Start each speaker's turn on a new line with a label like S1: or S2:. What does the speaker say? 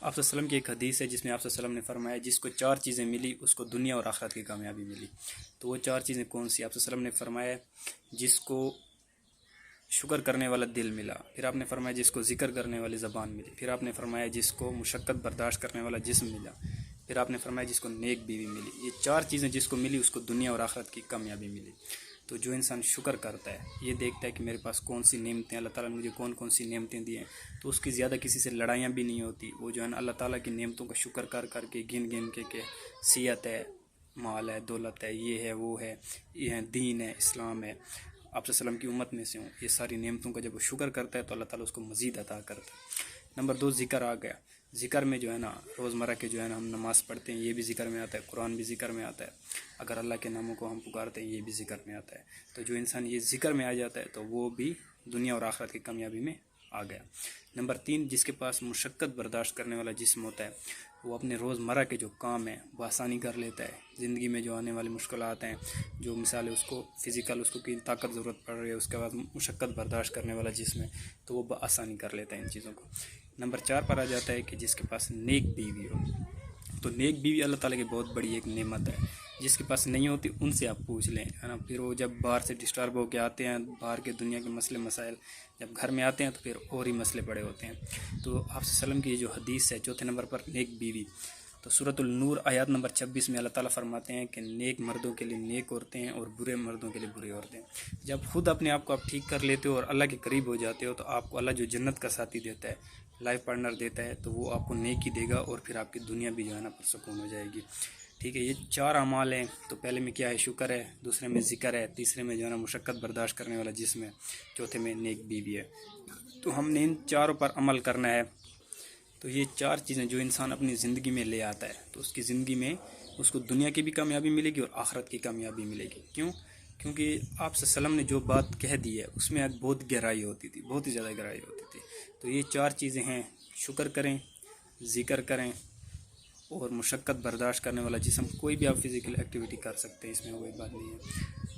S1: آپ صلی اللہ علیہ وسلم کی ایک حدیث ہے جس میں آپ صلی اللہ علیہ وسلم نے فرمایا جس کو 4 چیزیں ملی اس کو دنیا اور آخرت کی کامیابی ملی۔ تو وہ 4 چیزیں کون سی؟ آپ صلی اللہ علیہ وسلم نے فرمایا جس کو شکر کرنے والا دل ملا، پھر آپ نے فرمایا جس کو ذکر کرنے والی زبان ملی، پھر آپ نے فرمایا جس کو مشقت برداشت کرنے والا جسم ملا، پھر آپ نے فرمایا جس کو نیک بیوی ملی۔ یہ 4 چیزیں جس کو ملی اس کو دنیا اور آخرت کی کامیابی ملی۔ تو جو انسان شکر کرتا ہے، یہ دیکھتا ہے کہ میرے پاس کون سی نعمتیں اللہ تعالیٰ نے مجھے کون کون سی نعمتیں دی ہیں، تو اس کی زیادہ کسی سے لڑائیاں بھی نہیں ہوتی۔ وہ جو ہے نا اللہ تعالیٰ کی نعمتوں کا شکر کر کر کے گن گن کے کہ صحت ہے، مال ہے، دولت ہے، یہ ہے، وہ ہے، یہ ہے، دین ہے، اسلام ہے، آپ صلی اللہ علیہ وسلم کی امت میں سے ہوں، یہ ساری نعمتوں کا جب وہ شکر کرتا ہے تو اللہ تعالیٰ اس کو مزید عطا کرتا ہے۔ نمبر 2 ذکر آ گیا۔ ذکر میں جو ہے نا روزمرہ کے جو ہے نا ہم نماز پڑھتے ہیں، یہ بھی ذکر میں آتا ہے، قرآن بھی ذکر میں آتا ہے، اگر اللہ کے ناموں کو ہم پکارتے ہیں یہ بھی ذکر میں آتا ہے۔ تو جو انسان یہ ذکر میں آ جاتا ہے تو وہ بھی دنیا اور آخرت کی کامیابی میں آ گیا۔ نمبر 3 جس کے پاس مشقت برداشت کرنے والا جسم ہوتا ہے، وہ اپنے روزمرہ کے جو کام ہیں وہ آسانی کر لیتا ہے۔ زندگی میں جو آنے والی مشکلات ہیں، جو مثال ہے اس کو فزیکل اس کو کی طاقت ضرورت پڑ رہی ہے، اس کے بعد مشقت برداشت کرنے والا جسم ہے تو وہ آسانی کر لیتا ہے ان چیزوں کو۔ نمبر 4 پر آ جاتا ہے کہ جس کے پاس نیک بیوی ہو۔ تو نیک بیوی اللہ تعالیٰ کی بہت بڑی ایک نعمت ہے، جس کے پاس نہیں ہوتی ان سے آپ پوچھ لیں، ہے نا۔ پھر وہ جب باہر سے ڈسٹرب ہو کے آتے ہیں، باہر کے دنیا کے مسئلے مسائل جب گھر میں آتے ہیں تو پھر اور ہی مسئلے پڑے ہوتے ہیں۔ تو آپ صلی اللہ علیہ وسلم کی جو حدیث ہے 4 نمبر پر نیک بیوی، تو سورۃ النور آیات نمبر 26 میں اللہ تعالیٰ فرماتے ہیں کہ نیک مردوں کے لیے نیک عورتیں ہیں اور برے مردوں کے لیے برے عورتیں۔ جب خود اپنے آپ کو آپ ٹھیک کر لیتے ہو اور اللہ کے قریب ہو جاتے ہو تو آپ کو اللہ جو جنت کا ساتھی دیتا ہے، لائف پارٹنر دیتا ہے، تو وہ آپ کو نیکی دے گا اور پھر آپ کی دنیا بھی جو ہے نا پرسکون ہو جائے گی۔ ٹھیک ہے، یہ 4 اعمال ہیں۔ تو پہلے میں کیا ہے؟ شکر ہے، دوسرے میں ذکر ہے، تیسرے میں جو ہے نا مشقت برداشت کرنے والا جسم ہے، چوتھے میں نیک بیوی ہے۔ تو ہم نے ان 4 پر عمل کرنا ہے۔ تو یہ 4 چیزیں جو انسان اپنی زندگی میں لے آتا ہے تو اس کی زندگی میں اس کو دنیا کی بھی کامیابی ملے گی اور آخرت کی کامیابی ملے گی۔ کیوں؟ کیونکہ آپ صلی اللہ علیہ وسلم نے جو بات کہہ دی ہے اس میں بہت گہرائی ہوتی تھی، بہت ہی زیادہ گہرائی ہوتی تھی۔ تو یہ 4 چیزیں ہیں، شکر کریں، ذکر کریں اور مشقت برداشت کرنے والا جسم۔ کوئی بھی آپ فزیکل ایکٹیویٹی کر سکتے ہیں، اس میں کوئی بات نہیں ہے۔